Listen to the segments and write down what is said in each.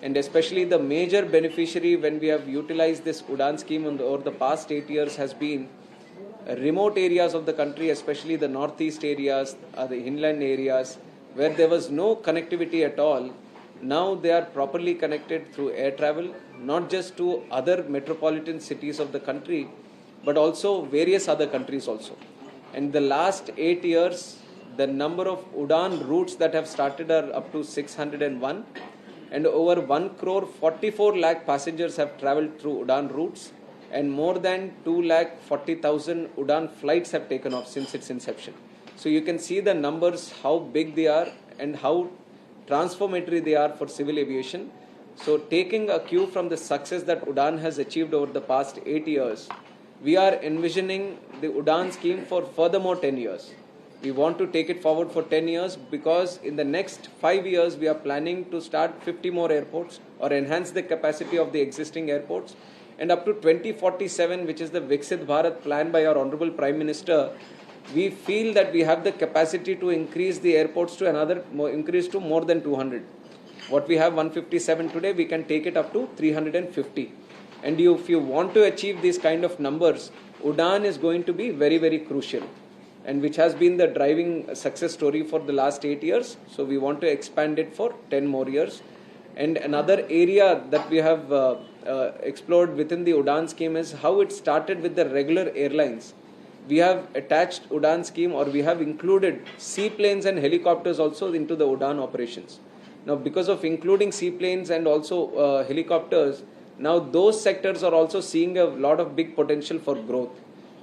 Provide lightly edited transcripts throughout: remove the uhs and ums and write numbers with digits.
And especially the major beneficiary when we have utilized this UDAN scheme over the past 8 years has been remote areas of the country, especially the northeast areas, the inland areas, where there was no connectivity at all. Now they are properly connected through air travel, not just to other metropolitan cities of the country, but also various other countries also. And the last 8 years, the number of UDAN routes that have started are up to 601, and over 1 crore 44 lakh passengers have travelled through UDAN routes, and more than 2,40,000 UDAN flights have taken off since its inception. So you can see the numbers, how big they are and how transformatory they are for civil aviation. So taking a cue from the success that UDAN has achieved over the past 8 years, we are envisioning the UDAN scheme for furthermore 10 years. We want to take it forward for 10 years because in the next 5 years we are planning to start 50 more airports or enhance the capacity of the existing airports. And up to 2047, which is the Viksit Bharat plan by our Honorable Prime Minister, we feel that we have the capacity to increase the airports to increase to more than 200. What we have 157 today, we can take it up to 350. And if you want to achieve these kind of numbers, UDAN is going to be very, very crucial, and which has been the driving success story for the last 8 years. So we want to expand it for 10 more years. And another area that we have explored within the UDAN scheme is how it started with the regular airlines. We have attached UDAN scheme, or we have included seaplanes and helicopters also into the UDAN operations. Now, because of including seaplanes and also helicopters, now those sectors are also seeing a lot of big potential for growth.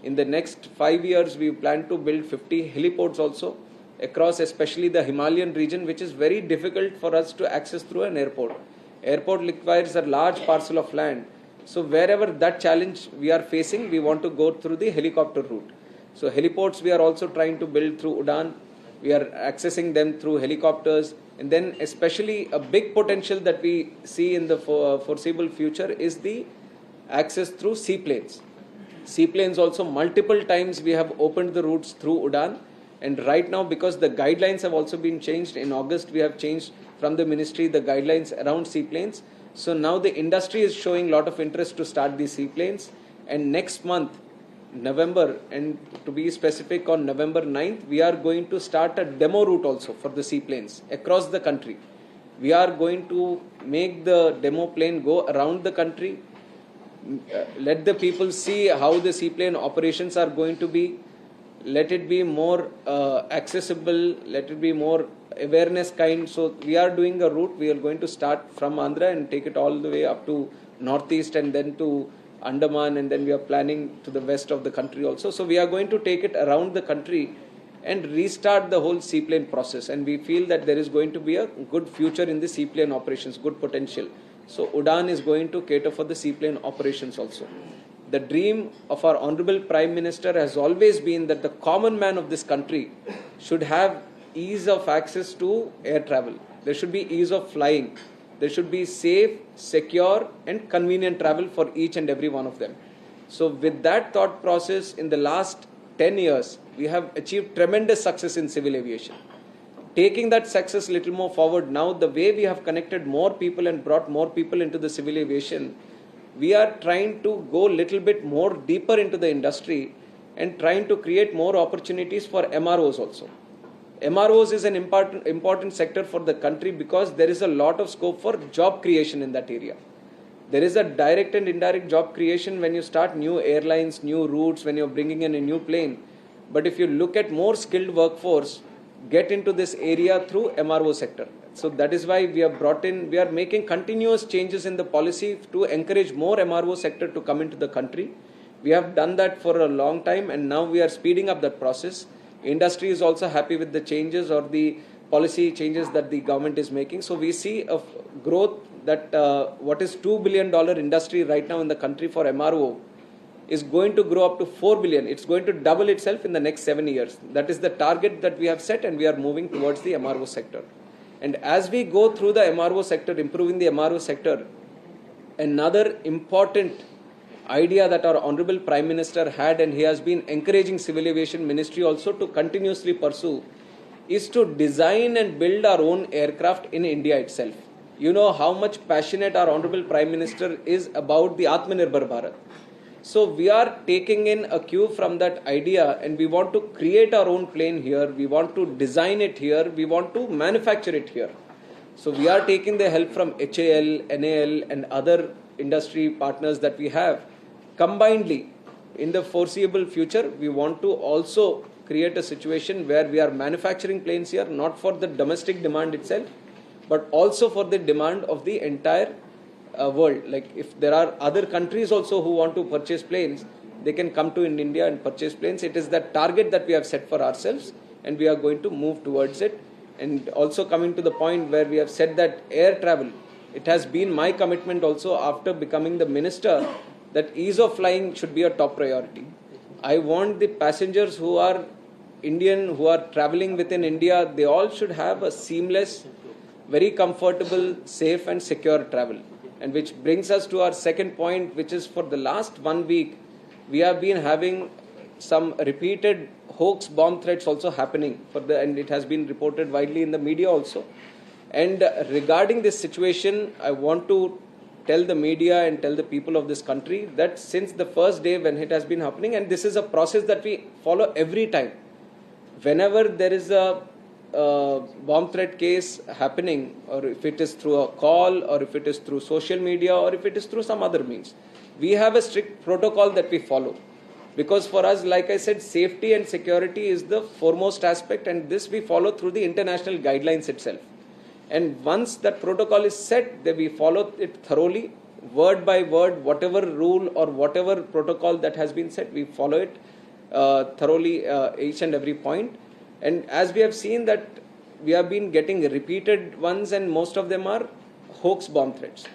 In the next 5 years, we plan to build 50 heliports also across especially the Himalayan region, which is very difficult for us to access through an airport. Airport requires a large parcel of land. So wherever that challenge we are facing, we want to go through the helicopter route. So heliports we are also trying to build through UDAN. We are accessing them through helicopters. And then especially a big potential that we see in the foreseeable future is the access through seaplanes. Seaplanes also multiple times we have opened the routes through UDAN. And right now, because the guidelines have also been changed, in August we have changed from the ministry the guidelines around seaplanes. So now the industry is showing a lot of interest to start these seaplanes. And next month, November, and to be specific on November 9th, we are going to start a demo route also for the seaplanes across the country. We are going to make the demo plane go around the country, let the people see how the seaplane operations are going to be. Let it be more accessible, let it be more awareness kind. So we are doing a route. We are going to start from Andhra and take it all the way up to northeast and then to Andaman, and then we are planning to the west of the country also. So we are going to take it around the country and restart the whole seaplane process. And we feel that there is going to be a good future in the seaplane operations, good potential. So UDAN is going to cater for the seaplane operations also. The dream of our Honorable Prime Minister has always been that the common man of this country should have ease of access to air travel. There should be ease of flying. There should be safe, secure and convenient travel for each and every one of them. So with that thought process, in the last 10 years, we have achieved tremendous success in civil aviation. Taking that success a little more forward now, the way we have connected more people and brought more people into the civil aviation, we are trying to go a little bit more deeper into the industry and trying to create more opportunities for MROs also. MROs is an important sector for the country because there is a lot of scope for job creation in that area. There is a direct and indirect job creation when you start new airlines, new routes, when you're bringing in a new plane. But if you look at more skilled workforce, get into this area through MRO sector. So that is why we are making continuous changes in the policy to encourage more MRO sector to come into the country. We have done that for a long time and now we are speeding up that process. Industry is also happy with the changes or the policy changes that the government is making. So we see a growth that what is $2 billion industry right now in the country for MRO is going to grow up to 4 billion. It's going to double itself in the next 7 years. That is the target that we have set and we are moving towards the MRO sector. And as we go through the MRO sector, improving the MRO sector, another important idea that our Honorable Prime Minister had, and he has been encouraging Civil Aviation Ministry also to continuously pursue, is to design and build our own aircraft in India itself. You know how much passionate our Honorable Prime Minister is about the Atmanirbhar Bharat. So we are taking in a cue from that idea, and we want to create our own plane here. We want to design it here. We want to manufacture it here. So we are taking the help from HAL, NAL and other industry partners that we have. Combinedly, in the foreseeable future, we want to also create a situation where we are manufacturing planes here, not for the domestic demand itself, but also for the demand of the entire world. Like if there are other countries also who want to purchase planes, they can come to in India and purchase planes. It is that target that we have set for ourselves, and we are going to move towards it. And also coming to the point where we have said that air travel, it has been my commitment also after becoming the minister that ease of flying should be a top priority. I want the passengers who are Indian, who are traveling within India, they all should have a seamless, very comfortable, safe and secure travel. And which brings us to our second point, which is for the last 1 week, we have been having some repeated hoax bomb threats also happening and it has been reported widely in the media also. And regarding this situation, I want to tell the media and tell the people of this country that since the first day when it has been happening, and this is a process that we follow every time, whenever there is a bomb threat case happening, or if it is through a call, or if it is through social media, or if it is through some other means, we have a strict protocol that we follow. Because for us, like I said, safety and security is the foremost aspect, and this we follow through the international guidelines itself. And once that protocol is set, then we follow it thoroughly, word by word, whatever rule or whatever protocol that has been set, we follow it thoroughly, each and every point. And as we have seen that we have been getting repeated ones, and most of them are hoax bomb threats.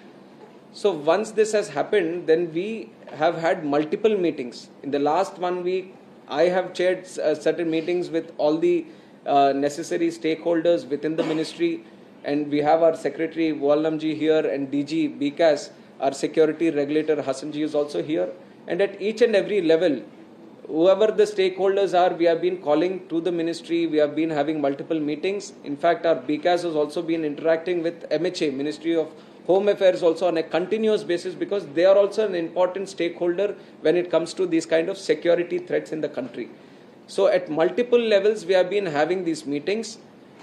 So once this has happened, then we have had multiple meetings. In the last 1 week, I have chaired certain meetings with all the necessary stakeholders within the ministry, and we have our Secretary Wallamji here, and DG BCAS, our security regulator Hassanji is also here. And at each and every level, whoever the stakeholders are, we have been calling to the ministry, we have been having multiple meetings. In fact, our BCAS has also been interacting with MHA, Ministry of Home Affairs, also on a continuous basis, because they are also an important stakeholder when it comes to these kind of security threats in the country. So at multiple levels, we have been having these meetings,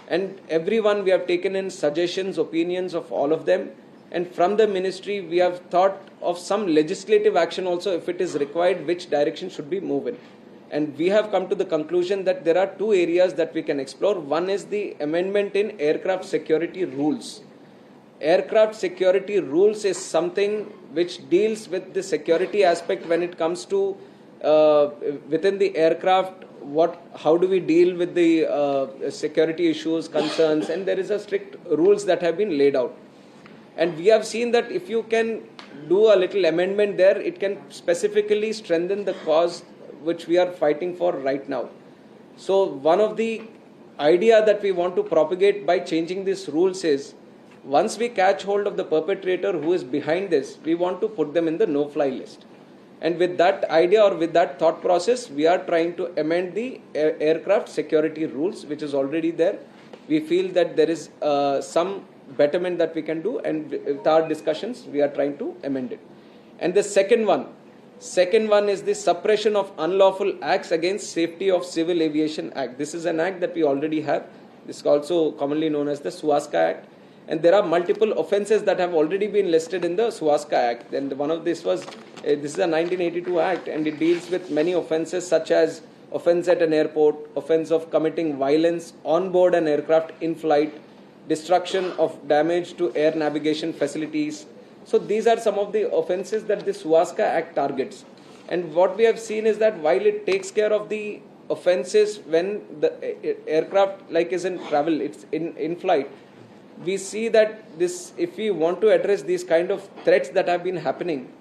and everyone we have taken in suggestions, opinions of all of them. And from the ministry, we have thought of some legislative action also, if it is required, which direction should be moved in. And we have come to the conclusion that there are two areas that we can explore. One is the amendment in aircraft security rules. Aircraft security rules is something which deals with the security aspect when it comes to within the aircraft, how do we deal with the security issues, concerns, and there is a strict rules that have been laid out. And we have seen that if you can do a little amendment there, it can specifically strengthen the cause which we are fighting for right now. So one of the idea that we want to propagate by changing these rules is, once we catch hold of the perpetrator who is behind this, we want to put them in the no-fly list. And with that idea or with that thought process, we are trying to amend the aircraft security rules, which is already there. We feel that there is some betterment that we can do, and with our discussions, we are trying to amend it. And the second one is the Suppression of Unlawful Acts Against Safety of Civil Aviation Act. This is an act that we already have. This is also commonly known as the Suwaska Act. And there are multiple offences that have already been listed in the Suwaska Act. And one of this is a 1982 Act, and it deals with many offences such as offence at an airport, offence of committing violence on board an aircraft in flight, destruction of damage to air navigation facilities. So these are some of the offences that the Suwaska Act targets. And what we have seen is that while it takes care of the offences when the aircraft is in travel, it's in flight, we see that if we want to address these kind of threats that have been happening,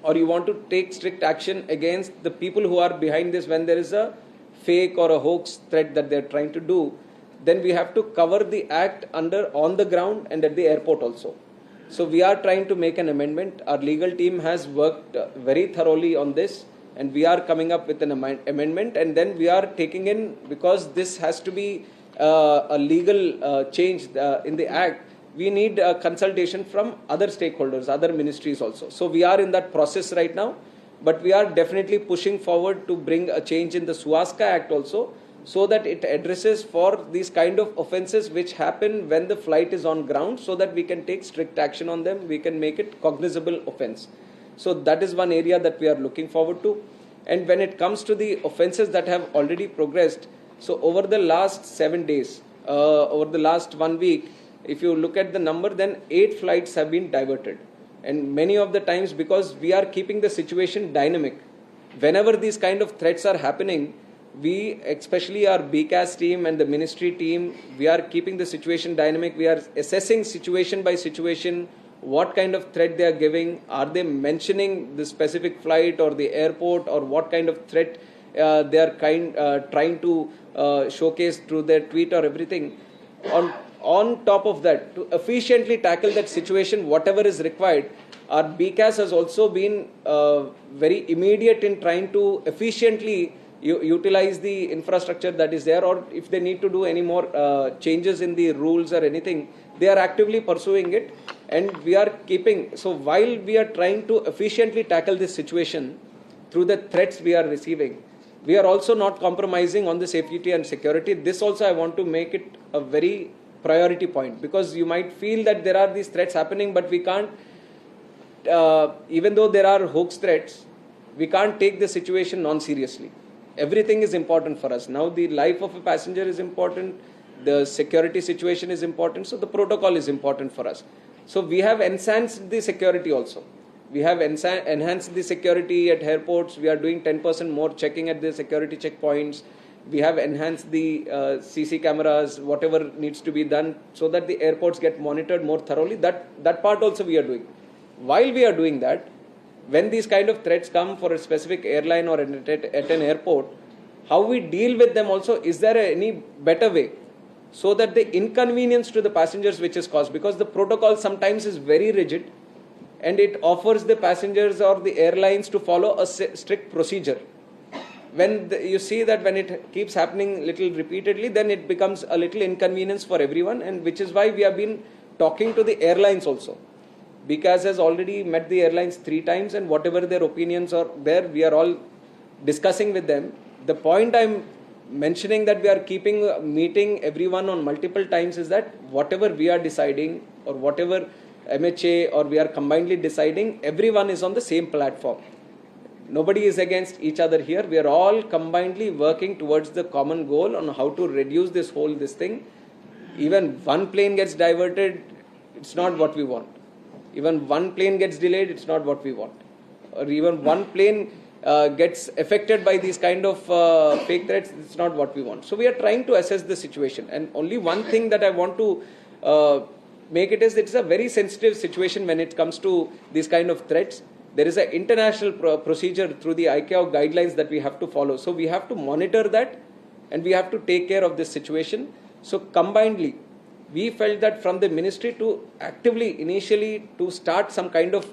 or you want to take strict action against the people who are behind this when there is a fake or a hoax threat that they are trying to do, then we have to cover the act on the ground and at the airport also. So we are trying to make an amendment. Our legal team has worked very thoroughly on this, and we are coming up with an amendment, and then we are taking in, because this has to be a legal change in the act, we need a consultation from other stakeholders, other ministries also. So we are in that process right now, but we are definitely pushing forward to bring a change in the Suwaska Act also, so that it addresses for these kind of offences which happen when the flight is on ground, so that we can take strict action on them, we can make it cognizable offence. So that is one area that we are looking forward to. And when it comes to the offences that have already progressed, so over the last 7 days, over the last 1 week, if you look at the number, then 8 flights have been diverted. And many of the times, because we are keeping the situation dynamic, whenever these kind of threats are happening, we, especially our BCAS team and the ministry team, we are keeping the situation dynamic. We are assessing situation by situation, what kind of threat they are giving. Are they mentioning the specific flight or the airport, or what kind of threat they are trying to showcase through their tweet or everything. On top of that, to efficiently tackle that situation, whatever is required, our BCAS has also been very immediate in trying to efficiently utilize the infrastructure that is there, or if they need to do any more changes in the rules or anything, they are actively pursuing it. And we are keeping, so while we are trying to efficiently tackle this situation through the threats we are receiving, we are also not compromising on the safety and security. This also I want to make it a very priority point, because you might feel that there are these threats happening, but we can't, even though there are hoax threats, we can't take the situation non-seriously. Everything is important for us. Now the life of a passenger is important, the security situation is important, so the protocol is important for us. So we have enhanced the security also. We have enhanced the security at airports. We are doing 10% more checking at the security checkpoints. We have enhanced the CC cameras, whatever needs to be done, so that the airports get monitored more thoroughly. That part also we are doing. While we are doing that, when these kind of threats come for a specific airline or at an airport, how we deal with them also, is there any better way, so that the inconvenience to the passengers which is caused, because the protocol sometimes is very rigid and it offers the passengers or the airlines to follow a strict procedure. When you see that when it keeps happening little repeatedly, then it becomes a little inconvenience for everyone, and which is why we have been talking to the airlines also. BCAS has already met the airlines 3 times, and whatever their opinions are there, we are all discussing with them. The point I'm mentioning that we are keeping meeting everyone on multiple times is that whatever we are deciding, or whatever MHA or we are combinedly deciding, everyone is on the same platform. Nobody is against each other here. We are all combinedly working towards the common goal on how to reduce this thing. Even one plane gets diverted, it's not what we want. Even one plane gets delayed, it's not what we want. Or even one plane gets affected by these kind of fake threats, it's not what we want. So we are trying to assess the situation. And only one thing that I want to make it is, it's a very sensitive situation when it comes to these kind of threats. There is an international procedure through the ICAO guidelines that we have to follow. So we have to monitor that, and we have to take care of this situation. So combinedly, we felt that from the ministry to actively, initially, to start some kind of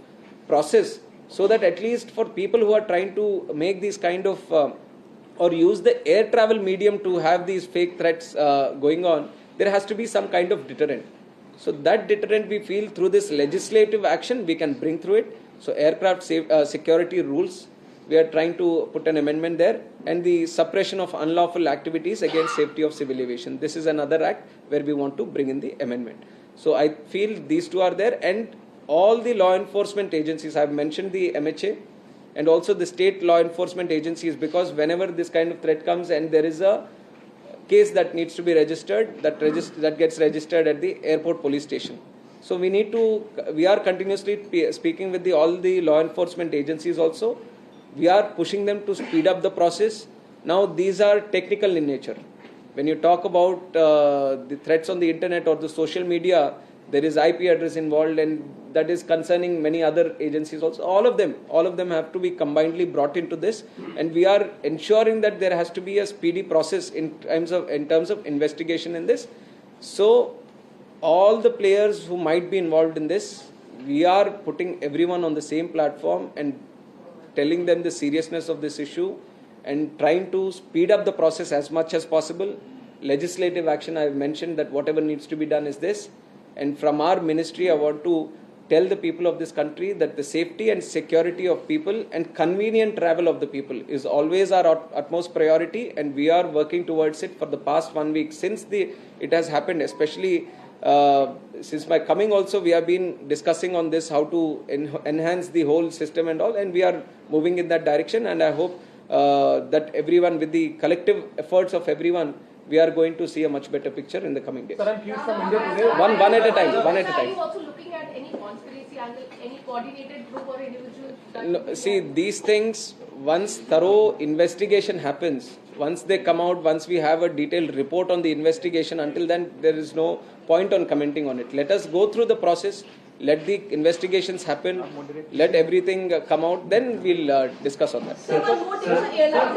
process, so that at least for people who are trying to make these kind of or use the air travel medium to have these fake threats going on, there has to be some kind of deterrent. So that deterrent, we feel through this legislative action we can bring through it. So aircraft security rules, we are trying to put an amendment there, and the suppression of unlawful activities against safety of civil aviation. This is another act where we want to bring in the amendment. So I feel these two are there, and all the law enforcement agencies, I have mentioned the MHA and also the state law enforcement agencies, because whenever this kind of threat comes and there is a case that needs to be registered, that gets registered at the airport police station. So we are continuously speaking with all the law enforcement agencies also. We are pushing them to speed up the process. Now these are technical in nature. When you talk about the threats on the internet or the social media, there is IP address involved, and that is concerning many other agencies also. All of them have to be combinedly brought into this, and we are ensuring that there has to be a speedy process in terms of investigation in this. So all the players who might be involved in this, we are putting everyone on the same platform and telling them the seriousness of this issue and trying to speed up the process as much as possible. Legislative action, I have mentioned that whatever needs to be done is this. And from our ministry, I want to tell the people of this country that the safety and security of people and convenient travel of the people is always our utmost priority, and we are working towards it for the past 1 week since it has happened. Especially since my coming also, we have been discussing on this, how to enhance the whole system and all, and we are moving in that direction. And I hope that everyone, with the collective efforts of everyone, we are going to see a much better picture in the coming days. Sir, I'm curious from India today. One at a time. One at a Are you time. also looking at any conspiracy angle, any coordinated group or individual? No, see, these things, once thorough investigation happens, once they come out, once we have a detailed report on the investigation, until then there is no point on commenting on it. Let us go through the process. Let the investigations happen, let everything come out, then we'll discuss on that. Sir, one more thing, airlines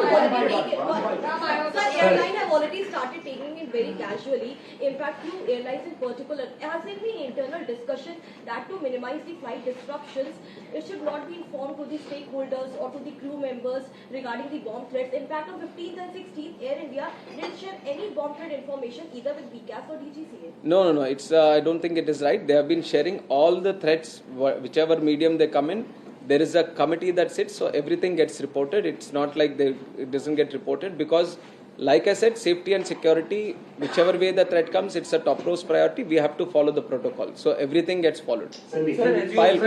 have already started taking it very casually. In fact, few airlines in particular, has there been internal discussion that to minimize the flight disruptions, it should not be informed to the stakeholders or to the crew members regarding the bomb threats. In fact, on 15th and 16th, Air India didn't share any bomb threat information either with BCAS or DGCA. No. It's I don't think it is right. They have been sharing all the threats, whichever medium they come in. There is a committee that sits, so everything gets reported. It's not like it doesn't get reported, because, like I said, safety and security, whichever way the threat comes, it's a top most priority. We have to follow the protocol, so everything gets followed. File.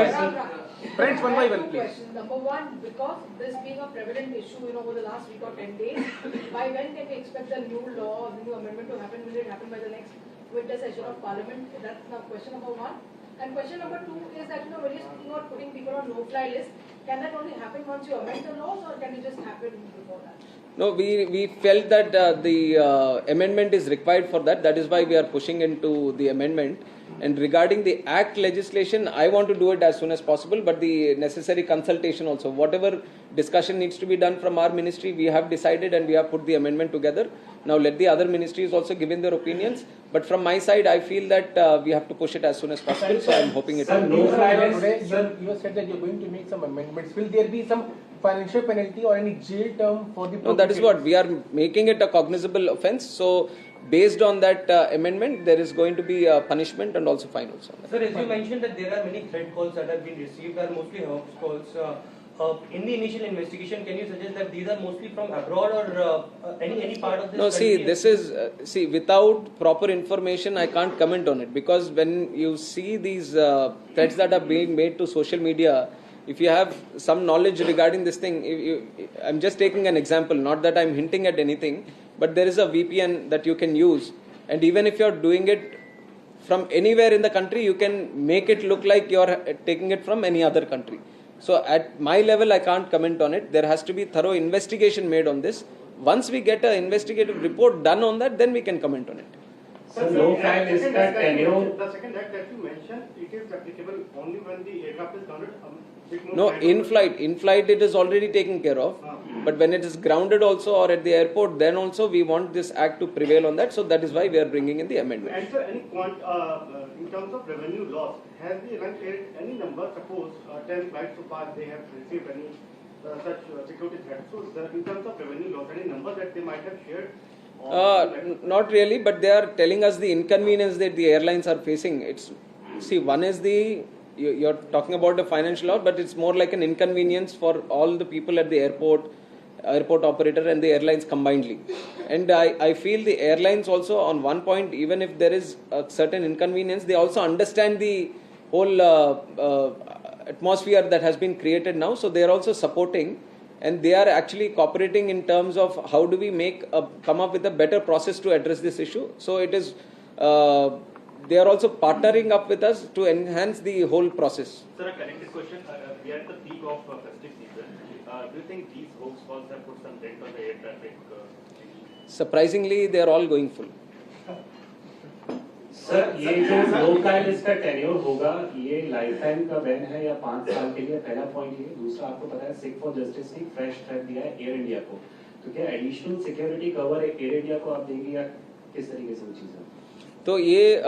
Friends, one by one, please. Number one, because this being a prevalent issue, over the last week or 10 days, by when can we expect the new law, the new amendment to happen? Will it happen by the next winter session of Parliament? That's now question number one. And question number two is that, when you're speaking about putting people on no-fly list, can that only happen once you amend the laws, or can it just happen before that? No, we felt that the amendment is required for that. That is why we are pushing into the amendment. And regarding the Act legislation, I want to do it as soon as possible, but the necessary consultation also. Whatever discussion needs to be done from our ministry, we have decided and we have put the amendment together. Now let the other ministries also give in their opinions. But from my side, I feel that we have to push it as soon as possible. So I am hoping it will. Today, you have said that you are going to make some amendments. Will there be some financial penalty or any jail term for the... No, that is what. We are making it a cognizable offence. So based on that amendment, there is going to be a punishment and also fine also. Sir, as you mentioned that there are many threat calls that have been received, are mostly hoax calls. In the initial investigation, can you suggest that these are mostly from abroad or any part of this? No, see, this is, without proper information, I can't comment on it, because when you see these threats that are being made to social media, if you have some knowledge regarding this thing, I'm just taking an example, not that I'm hinting at anything, but there is a VPN that you can use, and even if you're doing it from anywhere in the country, you can make it look like you're taking it from any other country. So at my level, I can't comment on it. There has to be thorough investigation made on this. Once we get an investigative report done on that, then we can comment on it. So no-fly list का tenure. The second act that you mentioned, it is applicable only when the aircraft is grounded. No, in flight it is already taken care of. But when it is grounded also or at the airport, then also we want this act to prevail on that. So that is why we are bringing in the amendment. And sir, in terms of revenue loss, has the airline paid any number? Suppose 10 flights so far they have received any such security threats. So in terms of revenue loss, any number that they might have shared? Not really, but they are telling us the inconvenience that the airlines are facing. One is you're talking about the financial loss, but it's more like an inconvenience for all the people at the airport operator and the airlines combinedly. And I feel the airlines also, on one point, even if there is a certain inconvenience, they also understand the whole atmosphere that has been created now. So they are also supporting, and they are actually cooperating in terms of how do we come up with a better process to address this issue. So it is, they are also partnering up with us to enhance the whole process. Sir, a connected question. We are at the peak of festive season. Do you think these hoax calls have put some dent on the air traffic? Surprisingly, they are all going full. Sir ये जो no-fly list का tenure होगा, ये life time का ban है या 5 साल के लिए? पहला पॉइंट ये। दूसरा, आपको पता है सिक फॉर जस्टिस ने फ्रेश थ्रेट दिया है एयर इंडिया को, तो क्या additional security cover air India को आप देंगे या किस तरीके से वो चीज़ है? तो ये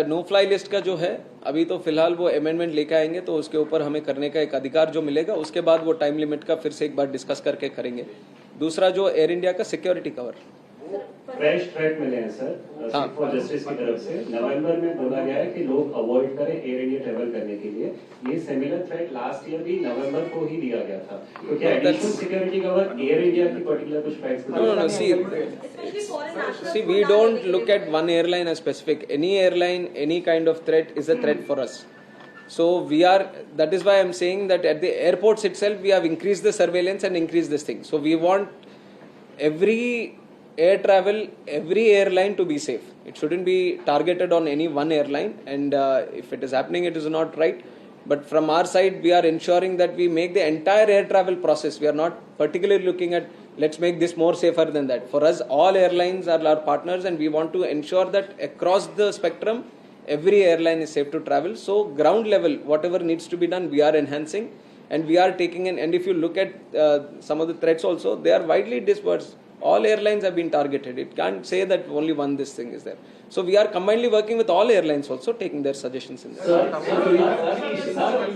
नो फ्लाई लिस्ट का जो है, अभी तो फिलहाल वो अमेंडमेंट लेके आएंगे, तो उसके ऊपर हमें करने का एक अधिकार जो मिलेगा, उसके बाद वो टाइम लिमिट का फिर से एक बार डिस्कस करके करेंगे। दूसरा जो एयर इंडिया का सिक्योरिटी कवर, फ्रेश थ्रेट मिले हैं सर सिक फॉर जस्टिस की तरफ से। नवंबर में बोला गया है कि लोग अवॉइड करें एयर इंडिया ट्रेवल करने के लिए। ये सिमिलर थ्रेट लास्ट ईयर भी नवंबर को ही दिया गया था। तो क्या additional security cover air India की पर्टिकुलर कुछ फ्लाइट्स को? No, see, we don't look at one airline as specific. Any airline, any kind of threat is a threat for us. So that is why I'm saying that at the airports itself, we have increased the surveillance and increased this thing. So we want every air travel, every airline to be safe. It shouldn't be targeted on any one airline, and if it is happening, it is not right. But from our side, we are ensuring that we make the entire air travel process. We are not particularly looking at let's make this more safer than that. For us, all airlines are our partners, and we want to ensure that across the spectrum, every airline is safe to travel. So ground level, whatever needs to be done, we are enhancing, and we are taking in. And if you look at some of the threats also, they are widely dispersed. All airlines have been targeted. It can't say that only one this thing is there. So we are combinedly working with all airlines also, taking their suggestions in there.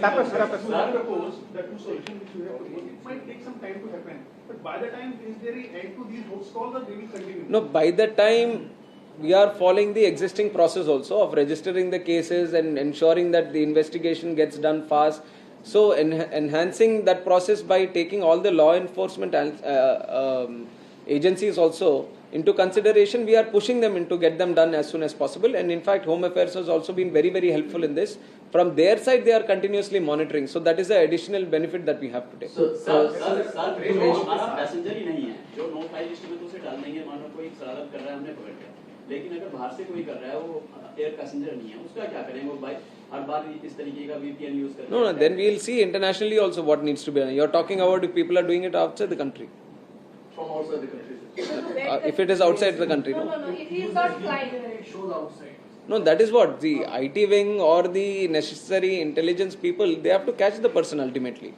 Tapos. Propose that two solutions which you have proposed, it might take some time to happen. But by the time is there an end to these hoax calls, or they will continue? No, by the time we are following the existing process also of registering the cases and ensuring that the investigation gets done fast. So enhancing that process by taking all the law enforcement agencies also into consideration, we are pushing them to get them done as soon as possible. And in fact, Home Affairs has also been very, very helpful in this. From their side, they are continuously monitoring. So that is the additional benefit that we have to take. Passenger ही नहीं है जो no fly list में तो उसे डाल देंगे, मानो कोई शरारत कर रहा है हमने पकड़ लिया, लेकिन अगर बाहर से कोई कर रहा है वो एयर पैसेंजर नहीं है, उसका क्या करेंगे? वो भाई हर बार इस तरीके का VPN यूज करते हैं। No, then we will see internationally also what needs to be done. You are talking about if people are doing it outside the country. From outside the country. If it is outside the country, No. If he is not flying, It shows outside. No, that is what the IT wing or the necessary intelligence people, they have to catch the person ultimately.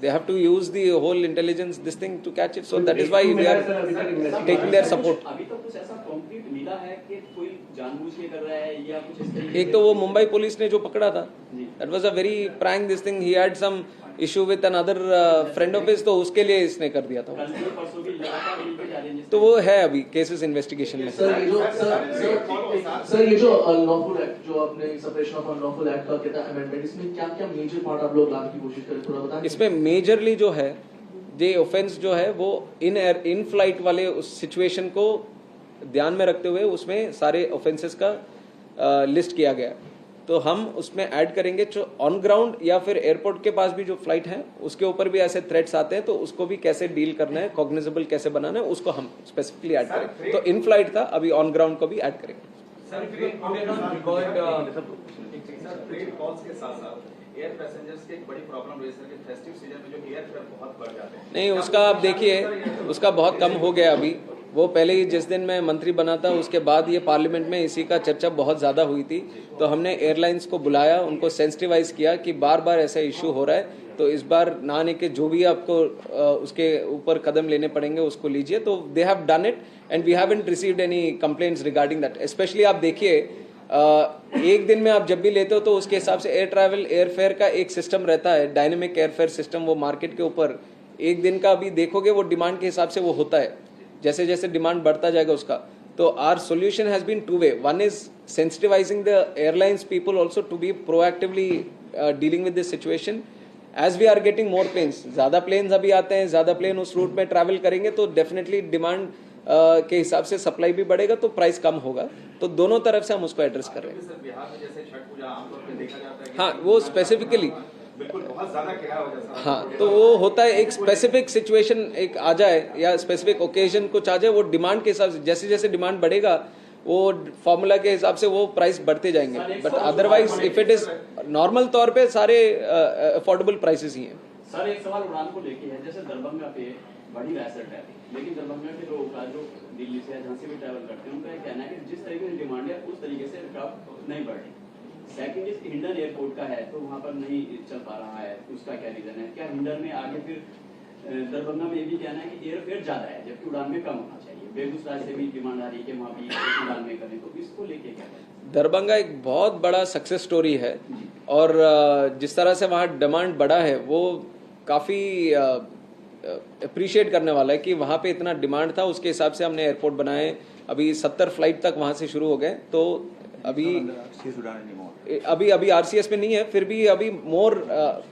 They have to use the whole intelligence this thing to catch it. So that is why we are taking their support. अभी तो कुछ ऐसा concrete मिला है कि कोई जानबूझ के कर रहा है या कुछ इस तरीके? एक तो वो मुंबई पुलिस ने जो पकड़ा था, that was a very prank this thing. He had some issue with another friend of his, तो उसके लिए इसने कर दिया था. तो वो है अभी केसेस इन्वेस्टिगेशन में. सर ये जो अनलॉफुल एक्ट जो आपने सेपरेशन ऑफ अनलॉफुल एक्ट का कहता है अमेंडेड, इसमें क्या क्या मेजर पार्ट आप लोग लाने की कोशिश करें, थोड़ा बताएं. इसमें मेजरली जो है ये ऑफेंस जो है वो इन फ्लाइट वाले उस सिचुएशन को ध्यान में रखते हुए उसमें सारे ऑफेंसेस का लिस्ट किया गया. तो हम उसमें ऐड करेंगे जो ऑन ग्राउंड या फिर एयरपोर्ट के पास भी जो फ्लाइट है उसके ऊपर भी ऐसे थ्रेट्स आते हैं, तो उसको भी कैसे डील करना है, कॉग्निजेबल कैसे बनाना है, उसको हम स्पेसिफिकली ऐड करेंगे. तो इन फ्लाइट था, अभी ऑन ग्राउंड को भी ऐड करेंगे. एयर पैसेंजर्स की एक बड़ी प्रॉब्लम रेज है कि फेस्टिव सीजन में जो एयर फेयर बहुत बढ़ जाते हैं. नहीं, उसका आप देखिए उसका बहुत कम हो गया अभी. वो पहले ही जिस दिन मैं मंत्री बना था उसके बाद ये पार्लियामेंट में इसी का चर्चा बहुत ज़्यादा हुई थी. तो हमने एयरलाइंस को बुलाया, उनको सेंसिटिवाइज किया कि बार बार ऐसा इशू हो रहा है, तो इस बार ना आने के जो भी आपको उसके ऊपर कदम लेने पड़ेंगे उसको लीजिए. तो they have done it and we haven't received any complaints regarding that. Specially आप देखिए एक दिन में आप जब भी लेते हो तो उसके हिसाब से एयर ट्रैवल एयर फेयर का एक सिस्टम रहता है, डायनेमिक एयर फेयर सिस्टम. वो मार्केट के ऊपर एक दिन का अभी देखोगे वो डिमांड के हिसाब से वो होता है, जैसे जैसे डिमांड बढ़ता जाएगा उसका. तो our solution has been two way. One is sensitivising the airlines people also to be proactively dealing with this situation. As we are getting more planes, ज्यादा प्लेन्स अभी आते हैं, ज्यादा प्लेन उस रूट में ट्रैवल करेंगे तो डेफिनेटली डिमांड के हिसाब से सप्लाई भी बढ़ेगा तो प्राइस कम होगा. तो दोनों तरफ से हम उसको एड्रेस कर रहे हैं. बिहार में जैसे छठ पूजा आमतौर पर देखा जाता है, हाँ वो स्पेसिफिकली बिल्कुल बहुत ज्यादा किराया हो जाता है. हाँ, तो वो होता है एक स्पेसिफिक सिचुएशन एक आ जाए या स्पेसिफिक ओकेजन कुछ आ जाए, वो डिमांड के हिसाब से जैसे जैसे डिमांड बढ़ेगा वो फॉर्मूला के हिसाब से वो प्राइस बढ़ते जाएंगे. But otherwise if it is normal तौर पे सारे अफोर्डेबल प्राइसेस ही हैं. सर एक सवाल उड़ान को लेके है, जैसे दरभंगा पे बड़ी वैसेट है, लेकिन दरभंगा के लोग जो दिल्ली से या जहाँ से भी ट्रैवल करते हैं उनका कहना है कि जिस तरीके से डिमांड है उस तरीके से एयरक्राफ्ट नहीं बढ़ रही. सेकंड इस हिंडन एयरपोर्ट का है तो वहाँ पर नहीं चल पा रहा है, उसका क्या रीजन है? क्या हिंडन में आगे फिर दरभंगा में ये भी कहना है कि एयर फेयर ज्यादा है जबकि उड़ान में कम होना चाहिए. बेगूसराय से भी डिमांड आ रही है कि वहाँ भी उड़ान में करें, तो इसको लेके क्या है? दरभंगा एक बहुत बड़ा सक्सेस स्टोरी है और जिस तरह से वहाँ डिमांड बढ़ा है वो काफ़ी अप्रिशिएट करने वाला है कि वहाँ पे इतना डिमांड था, उसके हिसाब से हमने एयरपोर्ट बनाए। अभी 70 फ्लाइट तक वहाँ से शुरू हो गए। तो अभी आरसीएस में नहीं है, फिर भी अभी मोर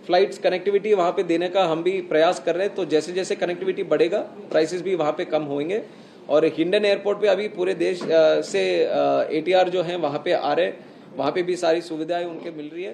फ्लाइट्स कनेक्टिविटी वहाँ पे देने का हम भी प्रयास कर रहे हैं। तो जैसे जैसे कनेक्टिविटी बढ़ेगा प्राइसेस भी वहाँ पे कम होंगे। और हिंडन एयरपोर्ट पे अभी पूरे देश से ATR जो हैं वहाँ पे आ रहे हैं, वहाँ पे भी सारी सुविधाएं उनके मिल रही है।